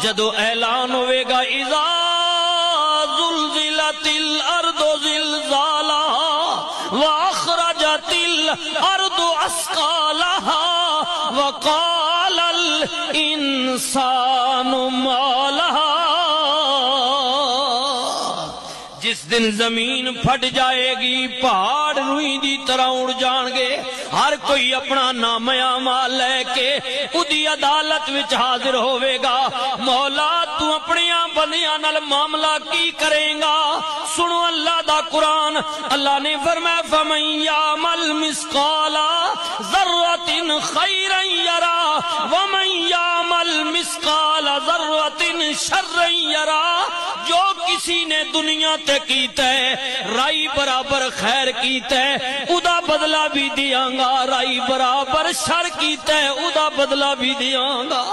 جدو اعلان ہوئے گا اذا زلزلت الارض زلزالها واخرجت الارض اثقالها وقال الانسان ما لها، جس دن زمین پھٹ جائے گی، پہاڑ روئی دی طرح اڑ جان گے، ہر کوئی اپنا نام اعمال لے کے اودی عدالت وچ حاضر ہوئے گا۔ مولا تو اپنی بندیاں نال معاملہ کی کریں گا؟ سنو اللہ دا قرآن، اللہ نے فرمایا فَمَن يَعْمَلْ مِثْقَالَ ذَرَّةٍ خَيْرًا يَرَى وَمَن يَعْمَلْ مِثْقَالَ ذَرَّةٍ شَرًّا يَرَى، جو کسی نے دنیا تے کیتا ہے رائی برابر خیر کیتا ہے ادا بدلہ بھی دیاں گا، رائی برابر شر کیتا ہے ادا بدلہ بھی دیاں گا۔